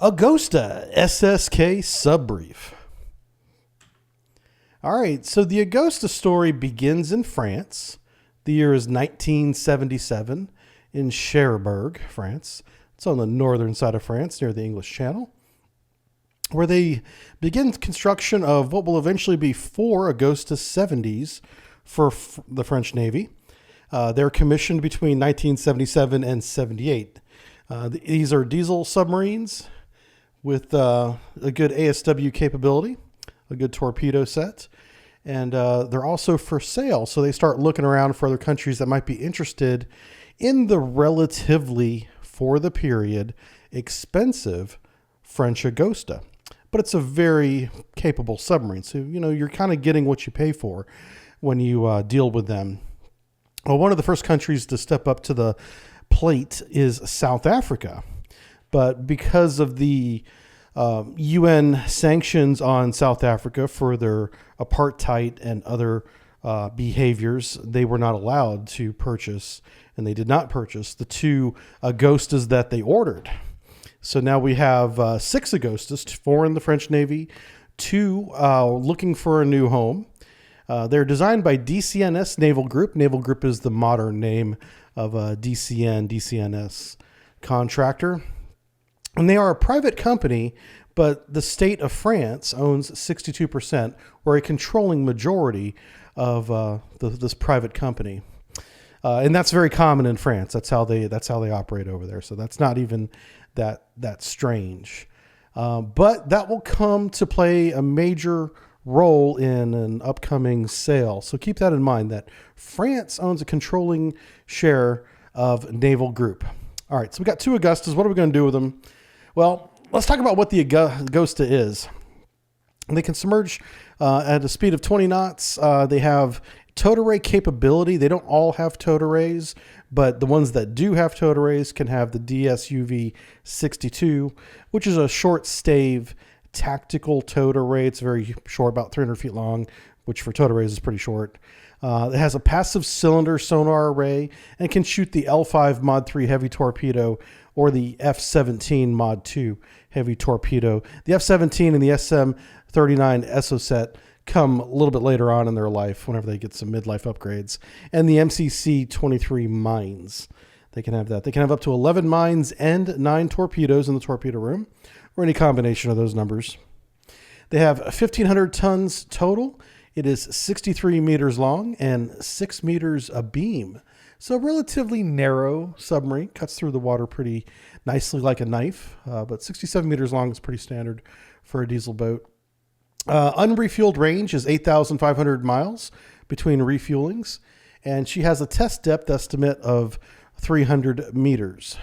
Agosta SSK Sub Brief. All right, so the Agosta story begins in France. The year is 1977 in Cherbourg, France. It's on the northern side of France near the English Channel, where they begin construction of what will eventually be 4 Agosta 70s for the French Navy. They're commissioned between 1977 and 78. These are diesel submarines with a good ASW capability, a good torpedo set, and they're also for sale. So they start looking around for other countries that might be interested in the relatively, for the period, expensive French Agosta. But it's a very capable submarine. So, you know, you're kind of getting what you pay for when you deal with them. Well, one of the first countries to step up to the plate is South Africa. But because of the UN sanctions on South Africa for their apartheid and other behaviors, they were not allowed to purchase, and they did not purchase the 2 Agostas that they ordered. So now we have 6 Agostas, 4 in the French Navy, 2 looking for a new home. They're designed by DCNS Naval Group. Naval Group is the modern name of a DCNS contractor. And they are a private company, but the state of France owns 62%, or a controlling majority of this private company. And that's very common in France. That's how they operate over there. So that's not even that strange. But that will come to play a major role in an upcoming sale. So keep that in mind, that France owns a controlling share of Naval Group. All right, so we got 2 Agostas. What are we going to do with them? Well, let's talk about what the Agosta is. They can submerge at a speed of 20 knots. They have towed array capability. They don't all have towed arrays, but the ones that do have towed arrays can have the DSUV 62, which is a short stave tactical towed array. It's very short, about 300 feet long, which for towed arrays is pretty short. It has a passive cylinder sonar array and can shoot the L5 Mod 3 heavy torpedo or the F-17 Mod 2 heavy torpedo. The F-17 and the SM-39 EXOCET come a little bit later on in their life, whenever they get some midlife upgrades. And the MCC-23 mines. They can have that. They can have up to 11 mines and 9 torpedoes in the torpedo room, or any combination of those numbers. They have 1,500 tons total. It is 63 meters long and 6 meters abeam. So a relatively narrow submarine, cuts through the water pretty nicely like a knife, but 67 meters long is pretty standard for a diesel boat. Unrefueled range is 8,500 miles between refuelings, and she has a test depth estimate of 300 meters.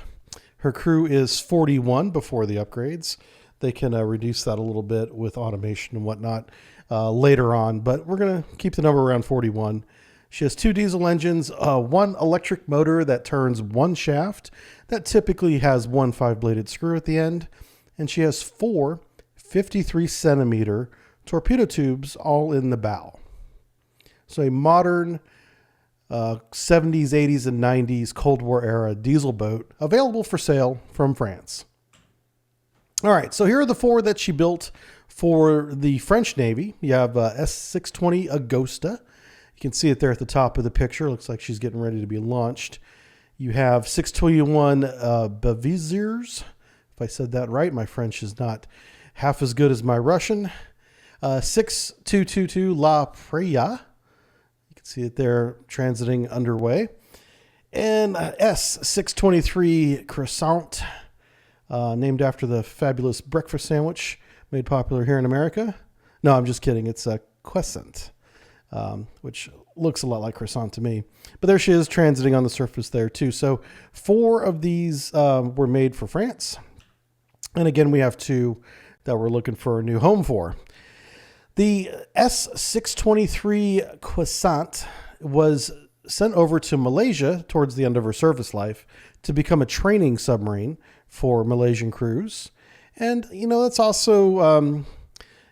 Her crew is 41 before the upgrades. They can reduce that a little bit with automation and whatnot later on, but we're going to keep the number around 41. She has 2 diesel engines, 1 electric motor that turns 1 shaft that typically has 1 5-bladed screw at the end, and she has 4 53-centimeter torpedo tubes all in the bow. So a modern 70s, 80s, and 90s Cold War era diesel boat available for sale from France. All right, so here are the 4 that she built for the French Navy. You have S620 Agosta. You can see it there at the top of the picture. Looks like she's getting ready to be launched. You have 621 Beviziers. If I said that right, my French is not half as good as my Russian. 6222 La Preya. You can see it there transiting underway. And S623 Croissant, named after the fabulous breakfast sandwich made popular here in America. No, I'm just kidding. It's a croissant, which looks a lot like croissant to me. But there she is transiting on the surface there too. So 4 of these were made for France. And again, we have 2 that we're looking for a new home for. The S623 Croissant was sent over to Malaysia towards the end of her service life to become a training submarine for Malaysian crews. And, you know, that's also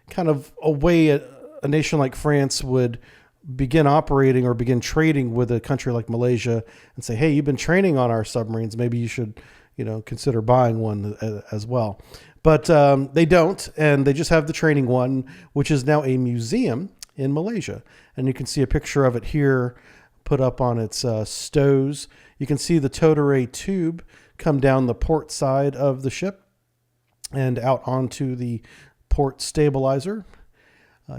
kind of a way a nation like France would begin operating or begin trading with a country like Malaysia and say, hey, you've been training on our submarines. Maybe you should, consider buying one as well. But they don't, and they just have the training one, which is now a museum in Malaysia. And you can see a picture of it here put up on its stows. You can see the towed array tube come down the port side of the ship and out onto the port stabilizer.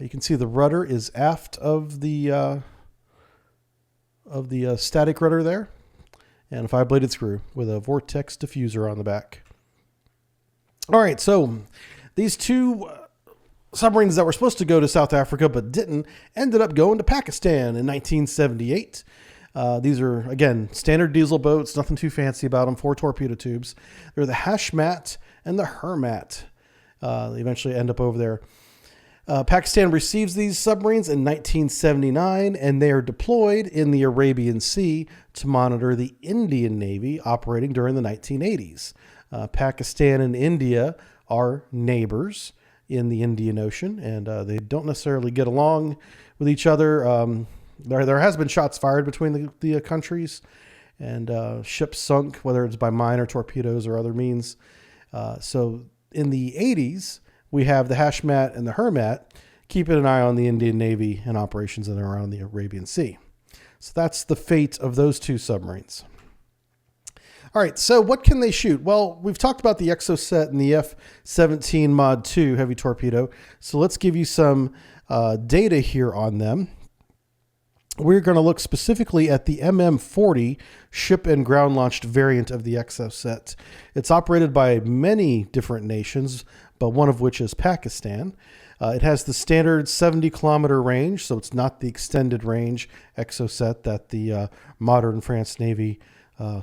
You can see the rudder is aft of the static rudder there, and a 5-bladed screw with a vortex diffuser on the back. All right, so these two submarines that were supposed to go to South Africa but didn't ended up going to Pakistan in 1978. These are, again, standard diesel boats, nothing too fancy about them, 4 torpedo tubes. They're the Hashmat and the Hermat. They eventually end up over there. Pakistan receives these submarines in 1979, and they are deployed in the Arabian Sea to monitor the Indian Navy operating during the 1980s. Pakistan and India are neighbors in the Indian Ocean, and they don't necessarily get along with each other. There has been shots fired between the countries, and ships sunk, whether it's by mine or torpedoes or other means. So in the 80s, we have the Hashmat and the Hermat keeping an eye on the Indian Navy and operations in and around the Arabian Sea. So that's the fate of those two submarines. All right, so what can they shoot? Well, we've talked about the EXOCET and the F-17 Mod 2 heavy torpedo. So let's give you some data here on them. We're going to look specifically at the MM40 ship and ground launched variant of the EXOCET. It's operated by many different nations, but one of which is Pakistan. It has the standard 70-kilometer range, so it's not the extended range EXOCET that the modern France Navy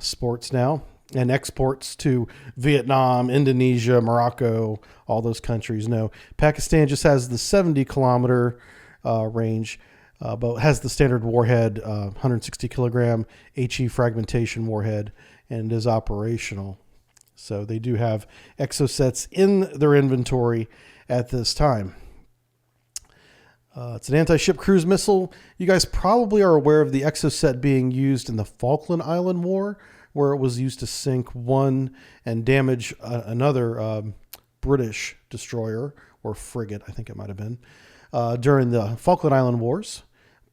sports now and exports to Vietnam, Indonesia, Morocco, all those countries. No, Pakistan just has the 70-kilometer range, but has the standard warhead, 160 kilogram HE fragmentation warhead, and is operational. So they do have EXOCETs in their inventory at this time. It's an anti-ship cruise missile. You guys probably are aware of the EXOCET being used in the Falkland Island War, where it was used to sink one and damage another British destroyer or frigate, I think it might have been, during the Falkland Island Wars.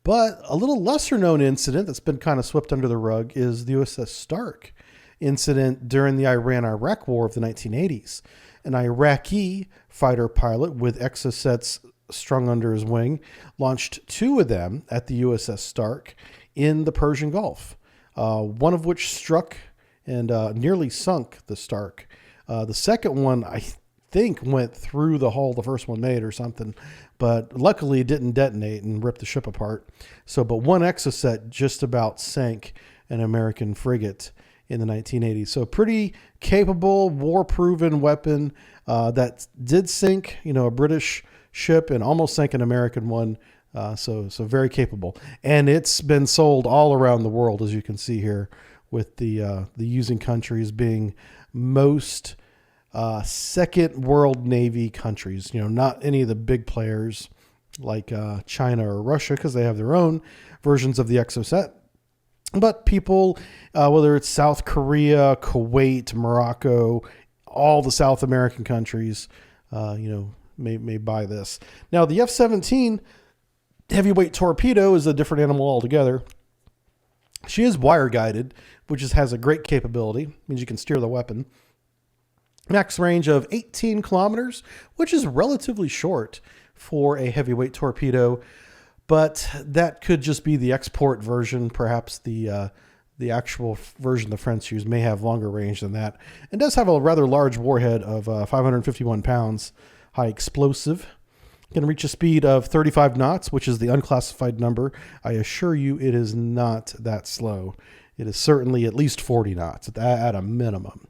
But a little lesser known incident that's been kind of swept under the rug is the USS Stark incident during the Iran-Iraq War of the 1980s. An Iraqi fighter pilot with EXOCETs strung under his wing launched 2 of them at the USS Stark in the Persian Gulf, one of which struck and nearly sunk the Stark. The second one, I think, went through the hull the first one made or something, but luckily it didn't detonate and rip the ship apart. But one EXOCET just about sank an American frigate in the 1980s. So pretty capable, war-proven weapon that did sink, a British ship and almost sank an American one. So very capable. And it's been sold all around the world, as you can see here, with the using countries being most second world Navy countries. Not any of the big players like China or Russia, because they have their own versions of the EXOCET. But people, whether it's South Korea, Kuwait, Morocco, all the South American countries, may buy this. Now, the F-17 heavyweight torpedo is a different animal altogether. She is wire guided, which has a great capability. Means you can steer the weapon. Max range of 18 kilometers, which is relatively short for a heavyweight torpedo. But that could just be the export version. Perhaps the actual version the French use may have longer range than that. It does have a rather large warhead of 551 pounds, high explosive. Can reach a speed of 35 knots, which is the unclassified number. I assure you it is not that slow. It is certainly at least 40 knots at a minimum.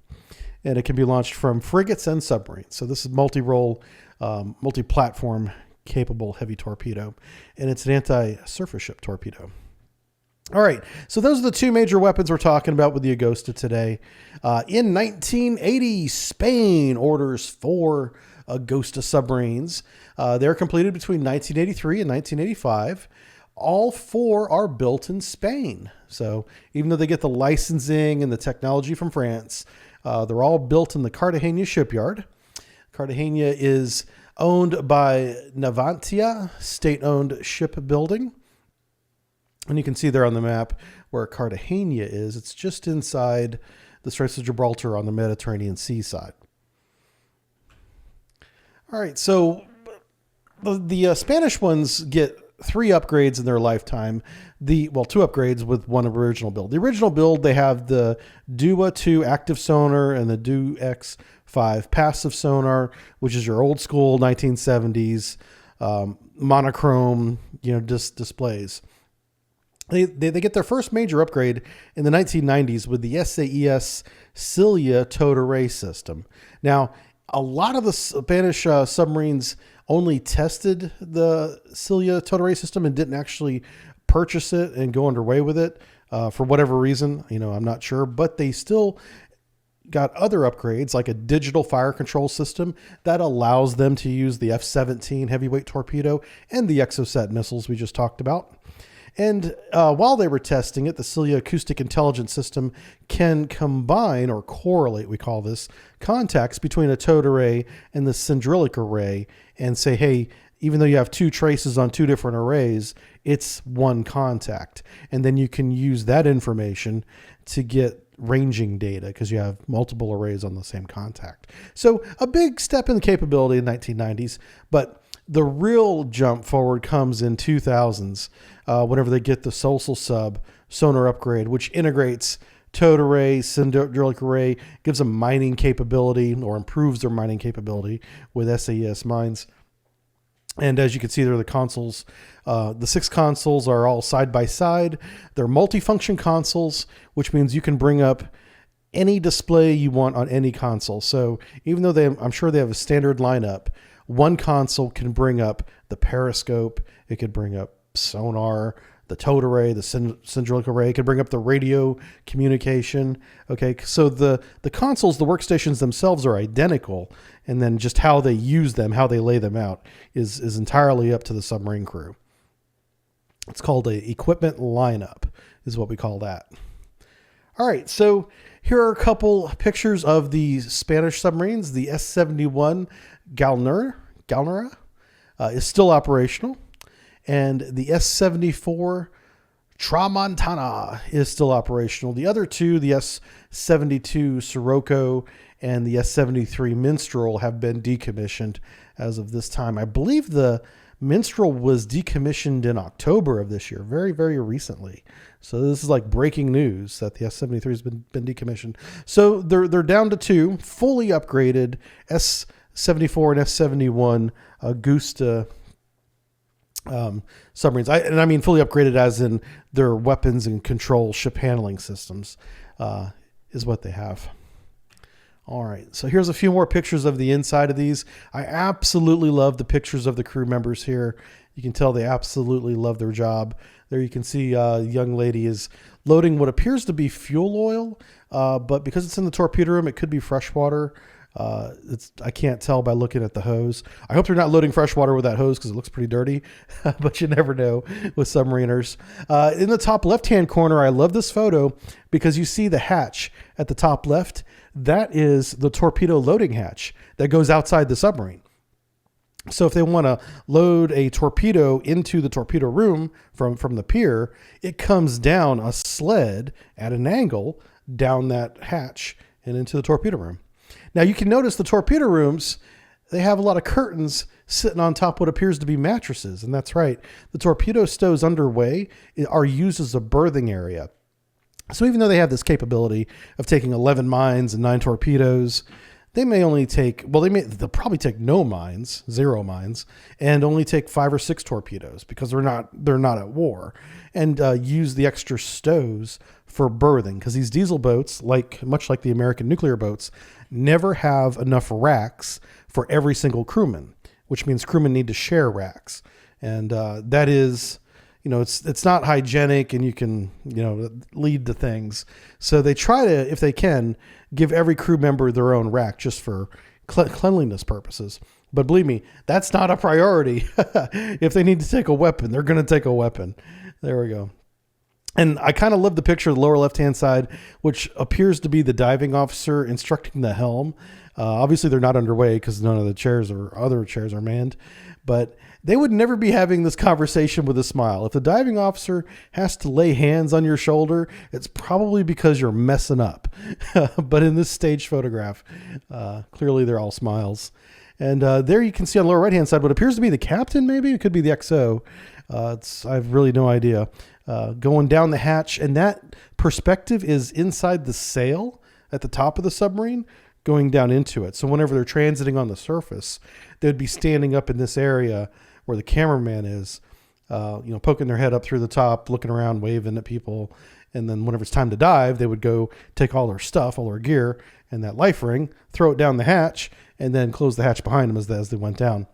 And it can be launched from frigates and submarines. So this is multi-role, multi-platform capable heavy torpedo, and it's an anti-surface ship torpedo. All right, so those are the 2 major weapons we're talking about with the Agosta today. In 1980, Spain orders 4 Agosta submarines. They're completed between 1983 and 1985. All 4 are built in Spain. So even though they get the licensing and the technology from France, They're all built in the Cartagena shipyard. Cartagena is owned by Navantia, state-owned shipbuilding. And you can see there on the map where Cartagena is. It's just inside the Straits of Gibraltar on the Mediterranean Sea side. All right, so the Spanish ones get 3 upgrades in their lifetime. Well, 2 upgrades with 1 original build. The original build, they have the DUA 2 active sonar and the DUA X5 passive sonar, which is your old school 1970s monochrome, displays. They get their first major upgrade in the 1990s with the SAES Cilia towed array system. Now, a lot of the Spanish submarines only tested the Cilia towed array system and didn't actually purchase it and go underway with it for whatever reason. I'm not sure, but they still got other upgrades like a digital fire control system that allows them to use the F-17 heavyweight torpedo and the EXOCET missiles we just talked about. And while they were testing it, the Cilia acoustic intelligence system can combine or correlate, we call this, contacts between a towed array and the syndrilic array and say, hey, even though you have 2 traces on 2 different arrays, it's one contact. And then you can use that information to get ranging data because you have multiple arrays on the same contact. So a big step in the capability in the 1990s, but the real jump forward comes in 2000s whenever they get the SOCILSUB sonar upgrade, which integrates towed array, syndrilic array, gives them mining capability or improves their mining capability with SAES mines. And as you can see there, the consoles, the 6 consoles are all side by side. They're multifunction consoles, which means you can bring up any display you want on any console. So even though I'm sure they have a standard lineup, one console can bring up the periscope. It could bring up sonar, the towed array, the syndrilic array. It could bring up the radio communication. Okay, so the consoles, the workstations themselves are identical, and then just how they use them, how they lay them out is entirely up to the submarine crew. It's called a equipment lineup is what we call that. All right, so here are a couple pictures of the Spanish submarines. The S-71 Galnera is still operational, and the S-74 Tramontana is still operational. The other 2, the S-72 Sirocco and the S-73 Minstrel, have been decommissioned as of this time. I believe the Minstrel was decommissioned in October of this year, very, very recently. So this is like breaking news that the S-73 has been decommissioned. So they're down to 2 fully upgraded S-74 and S-71 Agosta submarines. I mean fully upgraded as in their weapons and control ship handling systems is what they have. All right, so here's a few more pictures of the inside of these. I absolutely love the pictures of the crew members here. You can tell they absolutely love their job. There you can see a young lady is loading what appears to be fuel oil, but because it's in the torpedo room, it could be fresh water. I can't tell by looking at the hose. I hope they're not loading fresh water with that hose because it looks pretty dirty, but you never know with submariners. In the top left-hand corner, I love this photo because you see the hatch at the top left. That is the torpedo loading hatch that goes outside the submarine. So if they want to load a torpedo into the torpedo room from the pier, it comes down a sled at an angle down that hatch and into the torpedo room. Now you can notice the torpedo rooms, they have a lot of curtains sitting on top of what appears to be mattresses. And that's right. The torpedo stows underway are used as a berthing area. So even though they have this capability of taking 11 mines and 9 torpedoes, they may only take, well, they'll probably take no mines, 0 mines, and only take 5 or 6 torpedoes because they're not at war, and use the extra stows for berthing because these diesel boats, much like the American nuclear boats, never have enough racks for every single crewman, which means crewmen need to share racks, and that is, it's not hygienic, and you can lead to things. So they try to, if they can, give every crew member their own rack just for cleanliness purposes. But believe me, that's not a priority. If they need to take a weapon, they're going to take a weapon. There we go. And I kind of love the picture of the lower left-hand side, which appears to be the diving officer instructing the helm. Obviously, they're not underway because none of the chairs or other chairs are manned. But they would never be having this conversation with a smile. If the diving officer has to lay hands on your shoulder, it's probably because you're messing up. But in this staged photograph, clearly they're all smiles. And there you can see on the lower right-hand side what appears to be the captain, maybe. It could be the XO. I have really no idea. Going down the hatch, and that perspective is inside the sail at the top of the submarine, going down into it. So whenever they're transiting on the surface, they'd be standing up in this area where the cameraman is, poking their head up through the top, looking around, waving at people. And then whenever it's time to dive, they would go take all their stuff, all their gear, and that life ring, throw it down the hatch, and then close the hatch behind them as they went down.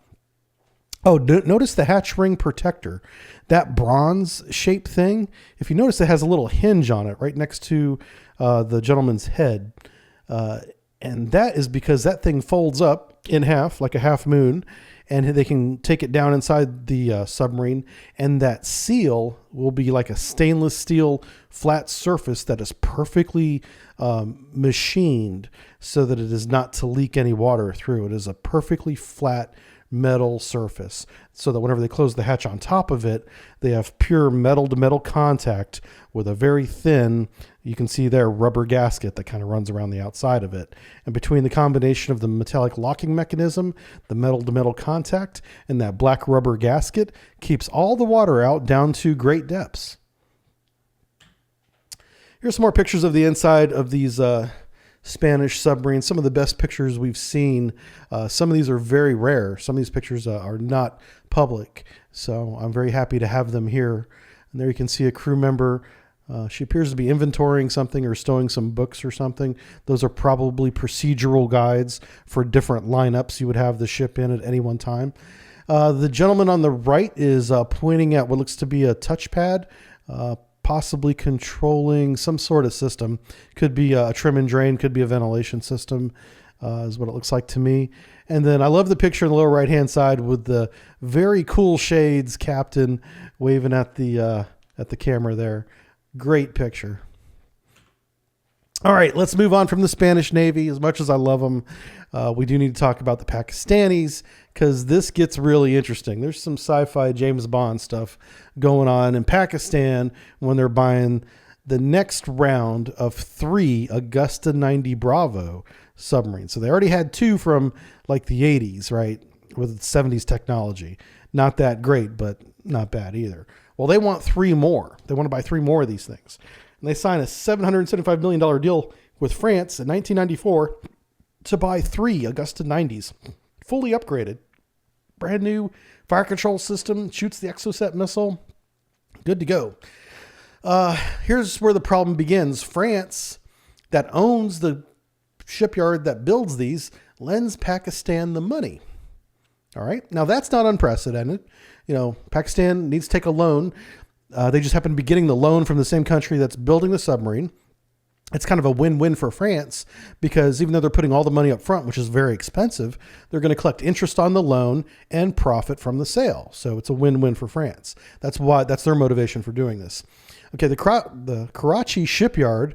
Oh, notice the hatch ring protector, that bronze shaped thing. If you notice, it has a little hinge on it right next to the gentleman's head. And that is because that thing folds up in half like a half moon, and they can take it down inside the submarine. And that seal will be like a stainless steel flat surface that is perfectly machined so that it is not to leak any water through. It is a perfectly flat metal surface, so that whenever they close the hatch on top of it, they have pure metal to metal contact with a very thin, you can see there, rubber gasket that kind of runs around the outside of it. And between the combination of the metallic locking mechanism, the metal to metal contact, and that black rubber gasket, keeps all the water out down to great depths. Here's some more pictures of the inside of these Spanish submarines, some of the best pictures we've seen. Some of these are very rare. Some of these pictures are not public, so I'm very happy to have them here. And there you can see a crew member. She appears to be inventorying something or stowing some books or something. Those are probably procedural guides for different lineups you would have the ship in at any one time. The gentleman on the right is pointing at what looks to be a touchpad, possibly controlling some sort of system. Could be a trim and drain, could be a ventilation system, is what it looks like to me. And then I love the picture on the lower right-hand side with the very cool shades captain waving at the camera there. Great picture. All right, let's move on from the Spanish Navy. As much as I love them, we do need to talk about the Pakistanis, because this gets really interesting. There's some sci-fi James Bond stuff going on in Pakistan when they're buying the next round of 3 Agosta 90 Bravo submarines. So they already had 2 from like the 80s, right, with 70s technology. Not that great, but not bad either. Well, they want 3 more. They want to buy 3 more of these things. And they sign a $775 million deal with France in 1994 to buy 3 Agosta 90s, fully upgraded. Brand new fire control system, shoots the EXOCET missile. Good to go. Here's where the problem begins. France, that owns the shipyard that builds these, lends Pakistan the money. All right. Now, that's not unprecedented. Pakistan needs to take a loan. They just happen to be getting the loan from the same country that's building the submarine. It's kind of a win-win for France, because even though they're putting all the money up front, which is very expensive, they're going to collect interest on the loan and profit from the sale. So it's a win-win for France. That's their motivation for doing this. Okay, the Karachi shipyard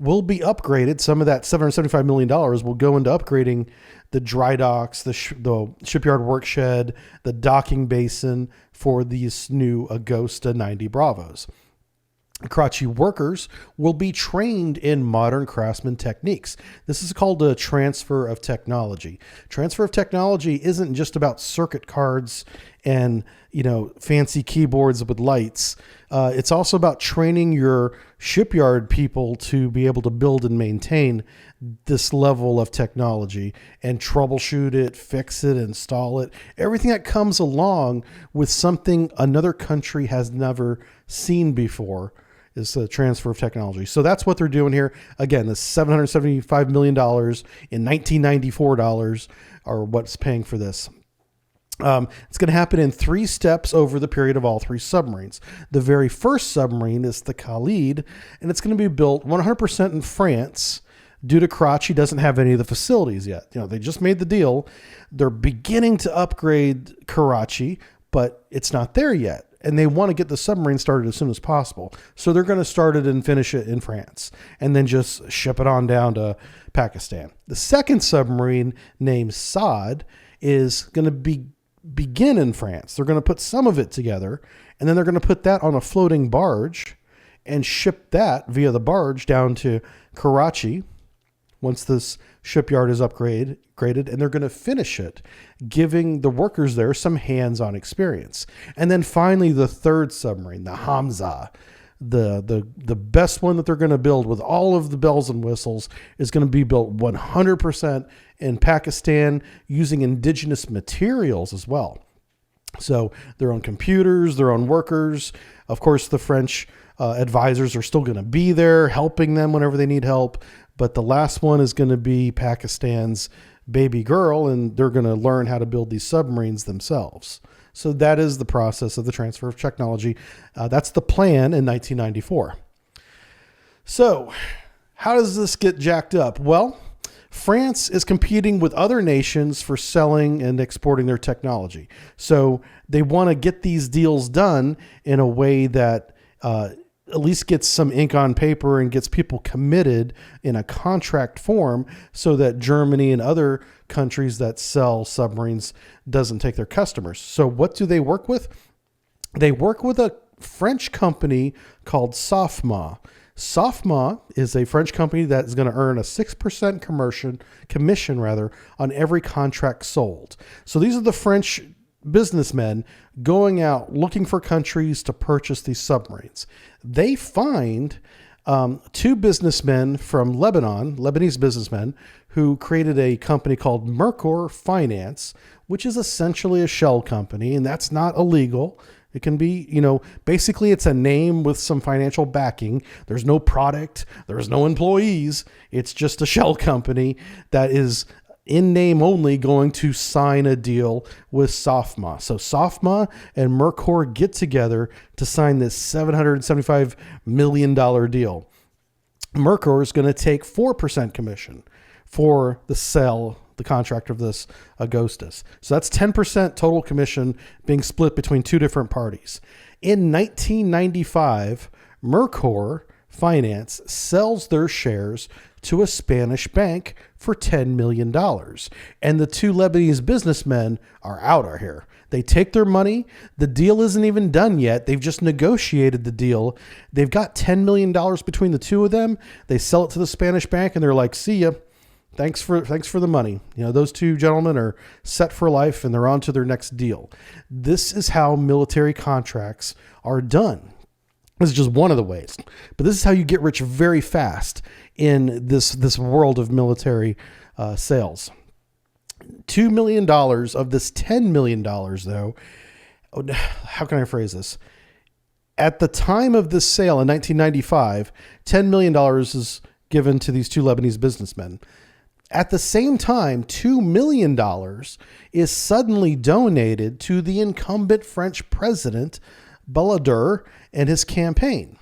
will be upgraded. Some of that $775 million will go into upgrading the dry docks, the shipyard work shed, the docking basin for these new Agosta 90 Bravos. Karachi workers will be trained in modern craftsman techniques. This is called a transfer of technology. Transfer of technology isn't just about circuit cards and, fancy keyboards with lights. It's also about training your shipyard people to be able to build and maintain this level of technology and troubleshoot it, fix it, install it. Everything that comes along with something another country has never seen before is the transfer of technology. So that's what they're doing here. Again, the $775 million in 1994 dollars are what's paying for this. It's going to happen in 3 steps over the period of all 3 submarines. The very first submarine is the Khalid, and it's going to be built 100% in France due to Karachi doesn't have any of the facilities yet. They just made the deal. They're beginning to upgrade Karachi, but it's not there yet. and they want to get the submarine started as soon as possible. So they're going to start it and finish it in France and then just ship it on down to Pakistan. The second submarine, named SOD, is going to begin in France. They're going to put some of it together, and then they're going to put that on a floating barge and ship that via the barge down to Karachi once this shipyard is upgraded, and they're going to finish it, giving the workers there some hands-on experience. And then finally, the third submarine, the Hamza, the best one that they're going to build with all of the bells and whistles, is going to be built 100% in Pakistan using indigenous materials as well. So their own computers, their own workers. Of course, the French advisors are still going to be there helping them whenever they need help. But the last one is going to be Pakistan's baby girl, and they're going to learn how to build these submarines themselves. So that is the process of the transfer of technology. That's the plan in 1994. So how does this get jacked up? Well, France is competing with other nations for selling and exporting their technology. So they want to get these deals done in a way that at least gets some ink on paper and gets people committed in a contract form so that Germany and other countries that sell submarines doesn't take their customers. So what do they work with? They work with a French company called SOFMA. SOFMA is a French company that is going to earn a 6% commission on every contract sold. So these are the French businessmen going out looking for countries to purchase these submarines. They find two businessmen from Lebanon, Lebanese businessmen, who created a company called MERCOR Finance, which is essentially a shell company, and that's not illegal. It can be, basically it's a name with some financial backing. There's no product. There's no employees. It's just a shell company that is in name only going to sign a deal with SOFMA. So SOFMA and MERCOR get together to sign this $775 million deal. MERCOR is going to take 4% commission for the contract of this Agostas. So that's 10% total commission being split between two different parties. In 1995, MERCOR Finance sells their shares to a Spanish bank for $10 million. And the two Lebanese businessmen are out of here. They take their money. The deal isn't even done yet. They've just negotiated the deal. They've got $10 million between the two of them. They sell it to the Spanish bank and they're like, see ya. Thanks for the money. Those two gentlemen are set for life and they're on to their next deal. This is how military contracts are done. This is just one of the ways, but this is how you get rich very fast in this world of military sales. $2 million of this $10 million, though, how can I phrase this? At the time of this sale in 1995, $10 million is given to these two Lebanese businessmen. At the same time, $2 million is suddenly donated to the incumbent French president, Balladur, and his campaign.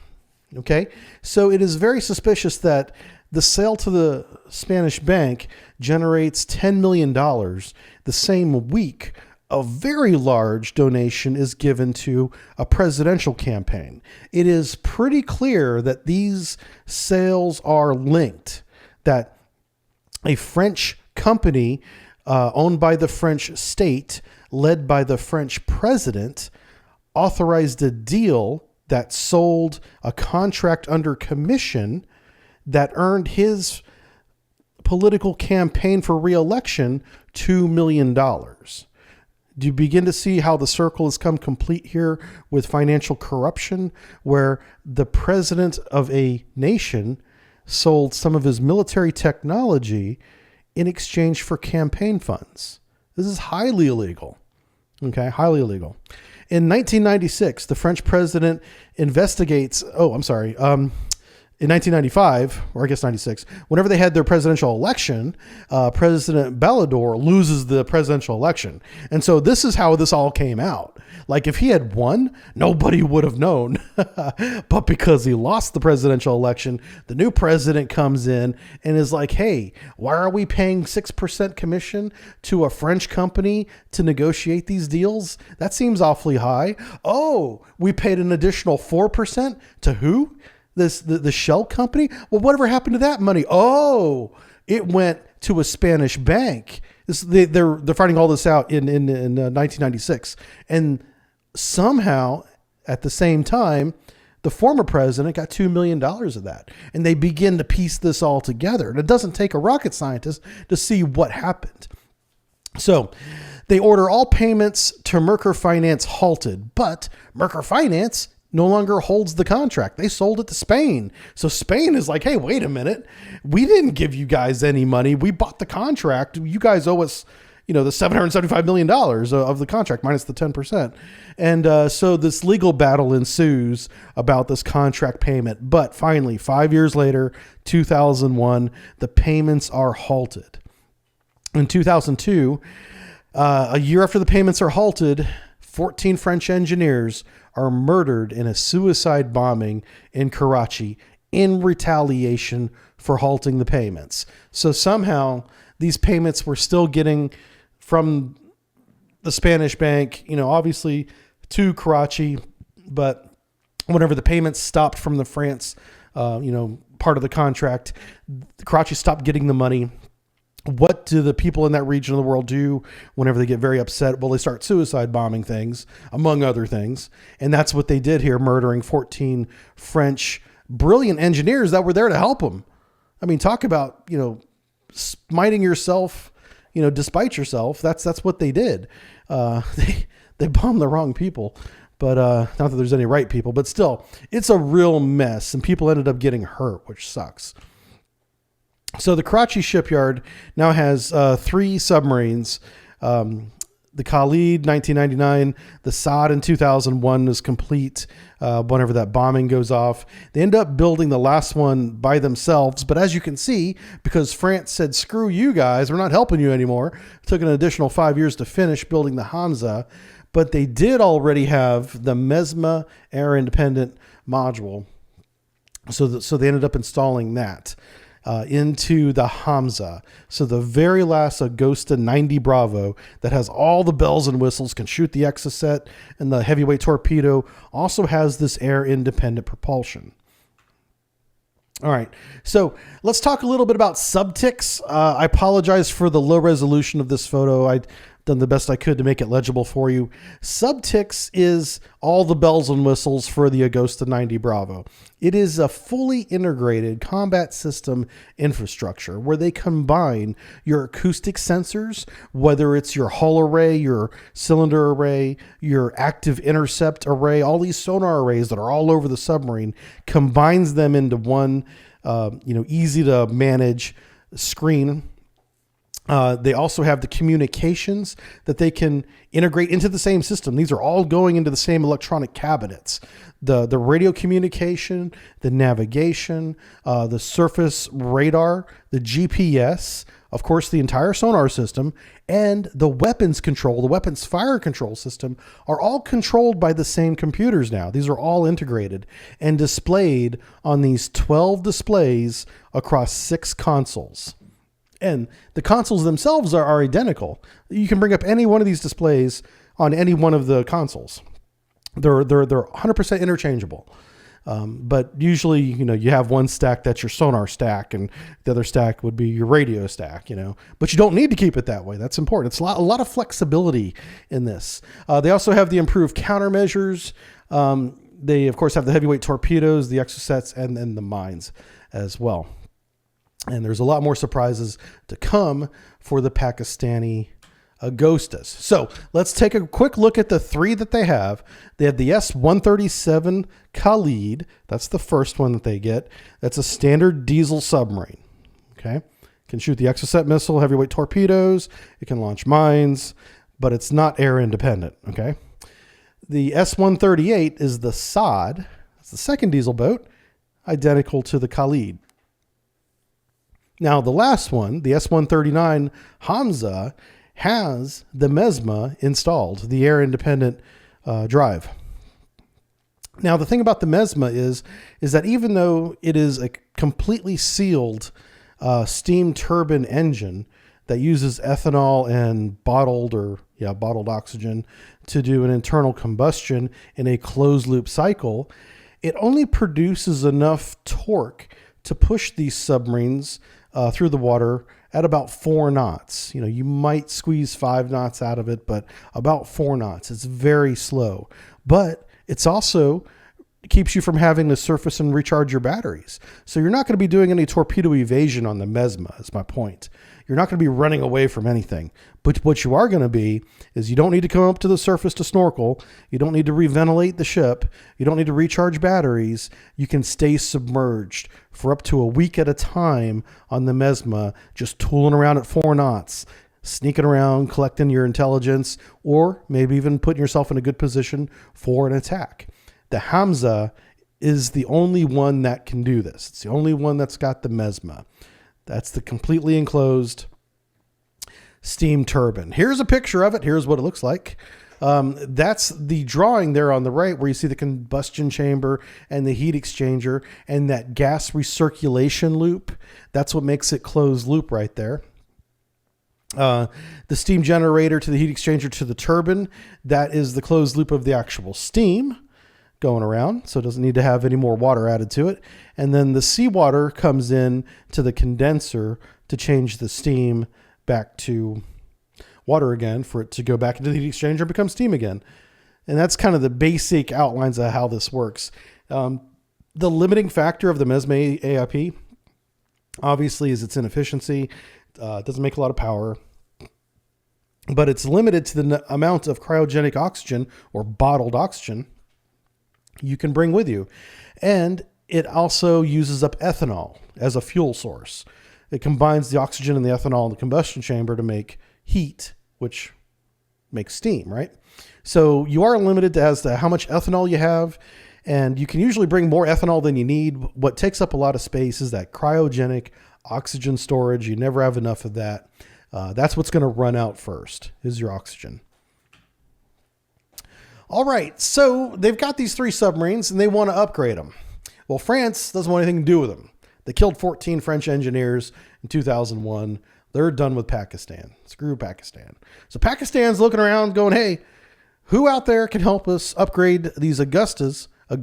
Okay, so it is very suspicious that the sale to the Spanish bank generates $10 million. The same week, a very large donation is given to a presidential campaign. It is pretty clear that these sales are linked, that a French company owned by the French state, led by the French president, authorized a deal that sold a contract under commission that earned his political campaign for re-election $2 million. Do you begin to see how the circle has come complete here with financial corruption, where the president of a nation sold some of his military technology in exchange for campaign funds? This is highly illegal. Okay, highly illegal. In 1996, the French president investigates, in 1995, or I guess 96, whenever they had their presidential election, President Bellador loses the presidential election. And so this is how this all came out. Like if he had won, nobody would have known. But because he lost the presidential election, the new president comes in and is like, hey, why are we paying 6% commission to a French company to negotiate these deals? That seems awfully high. Oh, we paid an additional 4% to who? The shell company? Well, whatever happened to that money? Oh, it went to a Spanish bank. They're finding all this out in 1996. And somehow, at the same time, the former president got $2 million of that. And they begin to piece this all together. And it doesn't take a rocket scientist to see what happened. So they order all payments to MERCOR Finance halted, but MERCOR Finance no longer holds the contract. They sold it to Spain. So Spain is like, hey, wait a minute. We didn't give you guys any money. We bought the contract. You guys owe us, the $775 million of the contract minus the 10%. And so this legal battle ensues about this contract payment. But finally, 5 years later, 2001, the payments are halted. In 2002, a year after the payments are halted, 14 French engineers are murdered in a suicide bombing in Karachi in retaliation for halting the payments. So somehow these payments were still getting from the Spanish bank, obviously to Karachi, but whenever the payments stopped from the France, part of the contract, Karachi stopped getting the money. What do the people in that region of the world do whenever they get very upset? Well, they start suicide bombing things, among other things. And that's what they did here, murdering 14 French brilliant engineers that were there to help them. I mean, talk about, smiting yourself, despite yourself. That's what they did. They bombed the wrong people, but not that there's any right people, but still, it's a real mess. And people ended up getting hurt, which sucks. So the Karachi shipyard now has 3 submarines. The Khalid, 1999, the Saad in 2001 is complete whenever that bombing goes off. They end up building the last one by themselves. But as you can see, because France said, screw you guys, we're not helping you anymore, it took an additional 5 years to finish building the Hamza. But they did already have the MESMA air independent module. So they ended up installing that into the Hamza. So the very last Agosta 90 Bravo that has all the bells and whistles, can shoot the EXOCET, and the heavyweight torpedo also has this air independent propulsion. All right, so let's talk a little bit about subtics. I apologize for the low resolution of this photo. I'd done the best I could to make it legible for you. Subtics is all the bells and whistles for the Agosta 90 Bravo. It is a fully integrated combat system infrastructure where they combine your acoustic sensors, whether it's your hull array, your cylinder array, your active intercept array, all these sonar arrays that are all over the submarine, combines them into one, easy to manage screen. They also have the communications that they can integrate into the same system. These are all going into the same electronic cabinets. The radio communication, the navigation, the surface radar, the GPS, of course, the entire sonar system, and the weapons control, the weapons fire control system are all controlled by the same computers now. These are all integrated and displayed on these 12 displays across 6 consoles. And the consoles themselves are identical. You can bring up any one of these displays on any one of the consoles. They're 100% interchangeable. But usually, you have one stack that's your sonar stack, and the other stack would be your radio stack, But you don't need to keep it that way. That's important. It's a lot of flexibility in this. They also have the improved countermeasures. They, of course, have the heavyweight torpedoes, the EXOCETs, and the mines as well. And there's a lot more surprises to come for the Pakistani Agostas. So let's take a quick look at the 3 that they have. They have the S-137 Khalid. That's the first one that they get. That's a standard diesel submarine. Okay. Can shoot the EXOCET missile, heavyweight torpedoes. It can launch mines, but it's not air independent. Okay. The S-138 is the Saad. It's the second diesel boat. identical to the Khalid. Now, the last one, the S-139 Hamza, has the MESMA installed, the air-independent drive. Now, the thing about the MESMA is that even though it is a completely sealed steam turbine engine that uses ethanol and bottled oxygen to do an internal combustion in a closed loop cycle, it only produces enough torque to push these submarines through the water at about 4 knots. You know, you might squeeze 5 knots out of it, but about 4 knots. It's very slow, but it's also keeps you from having to surface and recharge your batteries. So you're not going to be doing any torpedo evasion on the MESMA, is my point. You're not going to be running away from anything. But what you are going to be is you don't need to come up to the surface to snorkel. You don't need to reventilate the ship. You don't need to recharge batteries. You can stay submerged for up to a week at a time on the MESMA, just tooling around at 4 knots, sneaking around, collecting your intelligence, or maybe even putting yourself in a good position for an attack. The Hamza is the only one that can do this. It's the only one that's got the MESMA. That's the completely enclosed steam turbine. Here's a picture of it. Here's what it looks like. That's the drawing there on the right where you see the combustion chamber and the heat exchanger and that gas recirculation loop. That's what makes it closed loop right there. The steam generator to the heat exchanger to the turbine, that is the closed loop of the actual steam going around, so it doesn't need to have any more water added to it. And then the seawater comes in to the condenser to change the steam back to water again for it to go back into the heat exchanger and become steam again. And that's kind of the basic outlines of how this works. The limiting factor of the MESMA AIP obviously is its inefficiency. It doesn't make a lot of power, but it's limited to the amount of cryogenic oxygen or bottled oxygen you can bring with you. And it also uses up ethanol as a fuel source. It combines the oxygen and the ethanol in the combustion chamber to make heat, which makes steam, right? So you are limited as to how much ethanol you have, and you can usually bring more ethanol than you need. What takes up a lot of space is that cryogenic oxygen storage. You never have enough of that. That's what's going to run out first, is your oxygen. All right, so they've got these 3 submarines and they want to upgrade them. Well, France doesn't want anything to do with them. They killed 14 French engineers in 2001. They're done with Pakistan. Screw Pakistan. So Pakistan's looking around going, hey, who out there can help us upgrade these Agostas to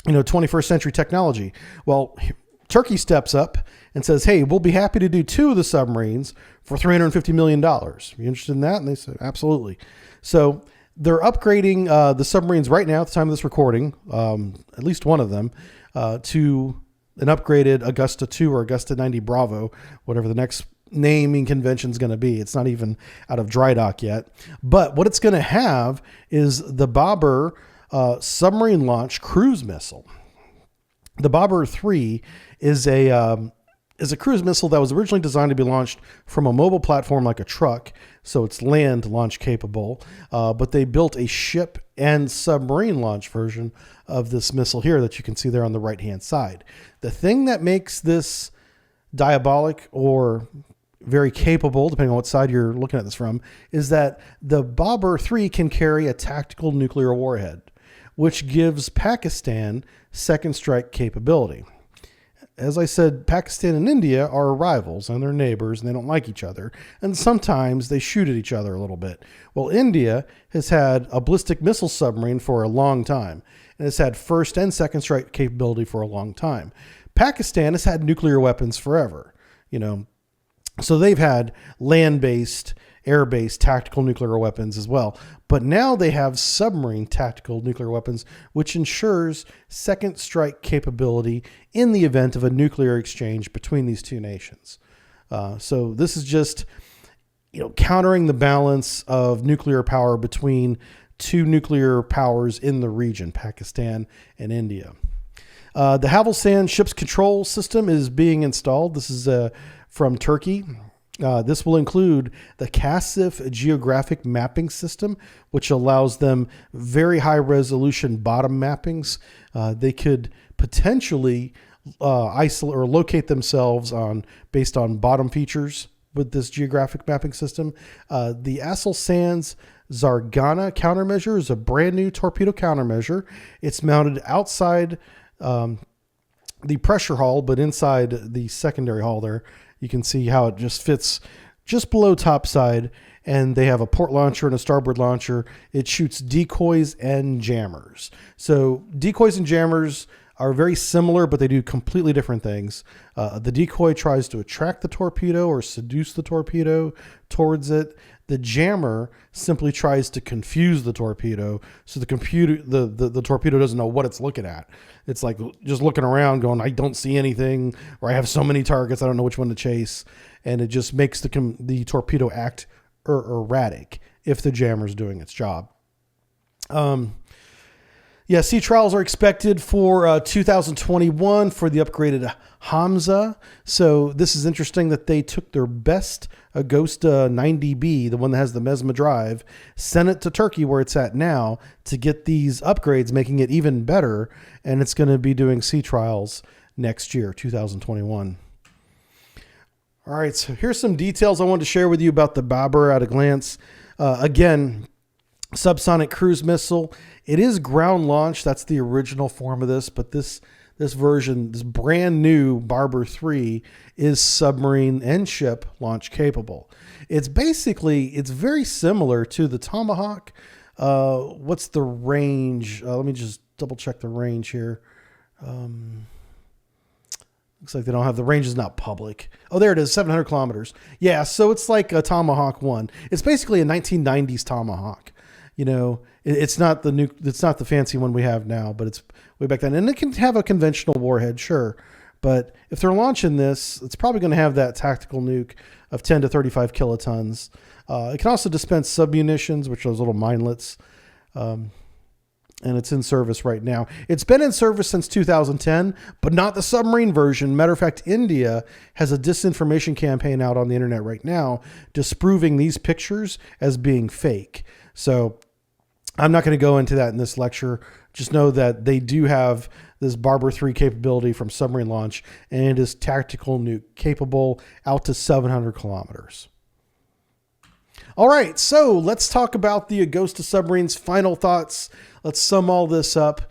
21st century technology? Well, Turkey steps up and says, hey, we'll be happy to do 2 of the submarines for $350 million. Are you interested in that? And they said, absolutely. So they're upgrading the submarines right now at the time of this recording, at least one of them, to an upgraded Agosta 2 or Agosta 90 Bravo, whatever the next naming convention is going to be. It's not even out of dry dock yet. But what it's going to have is the Babur submarine launch cruise missile. The Babur 3 is a cruise missile that was originally designed to be launched from a mobile platform like a truck, so it's land launch capable, but they built a ship and submarine launch version of this missile here that you can see there on the right-hand side. The thing that makes this diabolic or very capable, depending on what side you're looking at this from, is that the Babur 3 can carry a tactical nuclear warhead, which gives Pakistan second strike capability. As I said, Pakistan and India are rivals and they're neighbors and they don't like each other. And sometimes they shoot at each other a little bit. Well, India has had a ballistic missile submarine for a long time and has had first and second strike capability for a long time. Pakistan has had nuclear weapons forever, so they've had land-based, air-based tactical nuclear weapons as well. But now they have submarine tactical nuclear weapons, which ensures second strike capability in the event of a nuclear exchange between these 2 nations. So this is just, countering the balance of nuclear power between 2 nuclear powers in the region, Pakistan and India. The Havelsan ship's control system is being installed. This is from Turkey. This will include the CASIF geographic mapping system, which allows them very high resolution bottom mappings. They could potentially isolate or locate themselves based on bottom features with this geographic mapping system. The Aselsan's Zargana countermeasure is a brand new torpedo countermeasure. It's mounted outside the pressure hull, but inside the secondary hull there. You can see how it just fits just below topside, and they have a port launcher and a starboard launcher. It shoots decoys and jammers. So decoys and jammers are very similar, but they do completely different things. The decoy tries to attract the torpedo or seduce the torpedo towards it. The jammer simply tries to confuse the torpedo, so the torpedo doesn't know what it's looking at. It's like just looking around going, I don't see anything, or I have so many targets, I don't know which one to chase. And it just makes the torpedo act erratic if the jammer's doing its job. Yeah, sea trials are expected for 2021 for the upgraded Hamza. So this is interesting that they took their best Agosta 90B, the one that has the MESMA drive, sent it to Turkey where it's at now to get these upgrades, making it even better. And it's going to be doing sea trials next year, 2021. All right, so here's some details I wanted to share with you about the Babur at a glance. Again, subsonic cruise missile. It is ground launched. That's the original form of this, but this version, this brand new Babur 3, is submarine and ship launch capable. It's very similar to the Tomahawk. What's the range? Let me just double check the range here. Looks like they don't have, the range is not public. Oh, there it is, 700 kilometers. Yeah, so it's like a Tomahawk 1. It's basically a 1990s Tomahawk. You know, it's not the fancy one we have now, but it's way back then. And it can have a conventional warhead, sure. But if they're launching this, it's probably going to have that tactical nuke of 10 to 35 kilotons. It can also dispense submunitions, which are those little minelets. And it's in service right now. It's been in service since 2010, but not the submarine version. Matter of fact, India has a disinformation campaign out on the internet right now disproving these pictures as being fake. So I'm not going to go into that in this lecture. Just know that they do have this Babur 3 capability from submarine launch, and it is tactical nuke capable out to 700 kilometers. All right, so let's talk about the Agosta submarine's final thoughts. Let's sum all this up.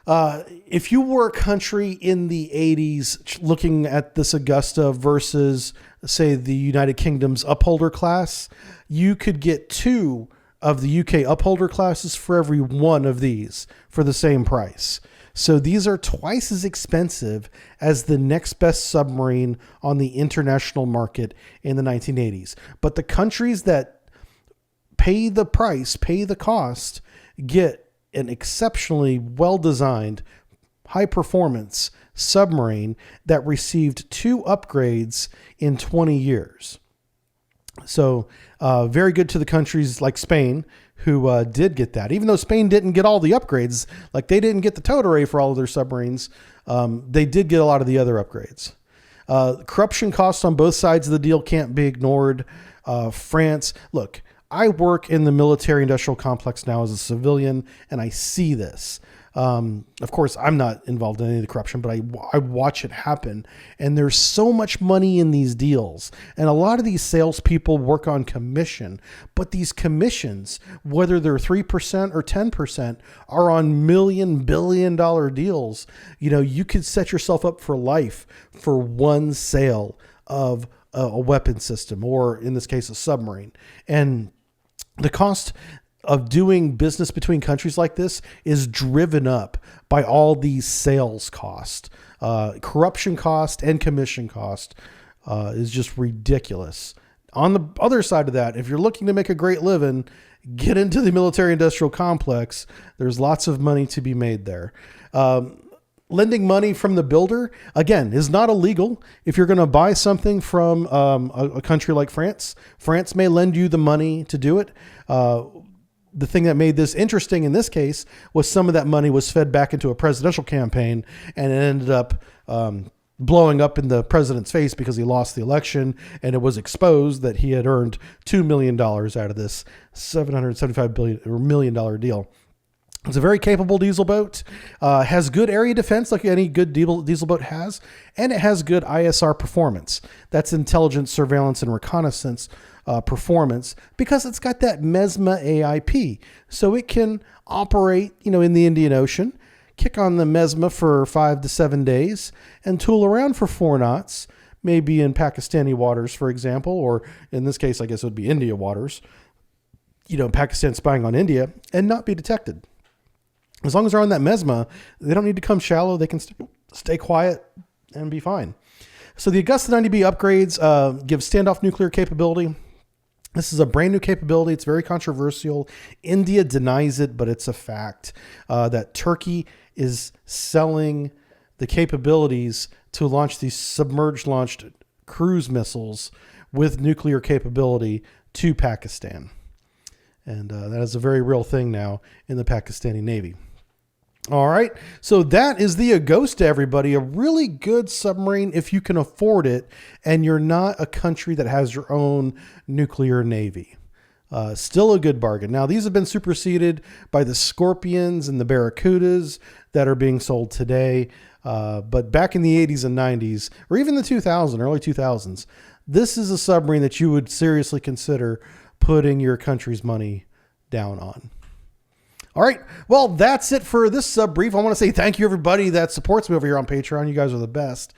If you were a country in the 80s looking at this Agosta versus, say, the United Kingdom's Upholder class, you could get 2 of the UK Upholder classes for every 1 of these for the same price. So these are twice as expensive as the next best submarine on the international market in the 1980s. But the countries that pay the price, pay the cost, get an exceptionally well-designed, high-performance submarine that received 2 upgrades in 20 years. So very good to the countries like Spain, who did get that. Even though Spain didn't get all the upgrades, like they didn't get the towed array for all of their submarines, they did get a lot of the other upgrades. Corruption costs on both sides of the deal can't be ignored. France, look, I work in the military industrial complex now as a civilian, and I see this. Of course, I'm not involved in any of the corruption, but I watch it happen. And there's so much money in these deals. And a lot of these salespeople work on commission. But these commissions, whether they're 3% or 10%, are on billion-dollar deals. You know, you could set yourself up for life for one sale of a weapon system, or in this case, a submarine. And the cost of doing business between countries like this is driven up by all these sales costs. Corruption cost and commission cost is just ridiculous. On the other side of that, if you're looking to make a great living, get into the military industrial complex. There's lots of money to be made there. Lending money from the builder, again, is not illegal. If you're going to buy something from a country like France, France may lend you the money to do it. The thing that made this interesting in this case was some of that money was fed back into a presidential campaign, and it ended up blowing up in the president's face because he lost the election, and it was exposed that he had earned $2 million out of this $775 million deal. It's a very capable diesel boat, has good area defense like any good diesel boat has, and it has good ISR performance. That's intelligence, surveillance, and reconnaissance performance, because it's got that MESMA AIP. So it can operate, in the Indian Ocean, kick on the MESMA for 5 to 7 days, and tool around for 4 knots, maybe in Pakistani waters, for example, or in this case, I guess it would be India waters, Pakistan spying on India, and not be detected. As long as they're on that MESMA, they don't need to come shallow. They can stay quiet and be fine. So the Agosta 90B upgrades give standoff nuclear capability. This is a brand new capability. It's very controversial. India denies it, but it's a fact that Turkey is selling the capabilities to launch these submerged launched cruise missiles with nuclear capability to Pakistan. And that is a very real thing now in the Pakistani Navy. All right, so that is the Agosta, everybody. A really good submarine if you can afford it and you're not a country that has your own nuclear navy. Still a good bargain. Now, these have been superseded by the Scorpions and the Barracudas that are being sold today. But back in the 80s and 90s, or even the early 2000s, this is a submarine that you would seriously consider putting your country's money down on. All right. Well, that's it for this sub brief. I want to say thank you, everybody that supports me over here on Patreon. You guys are the best.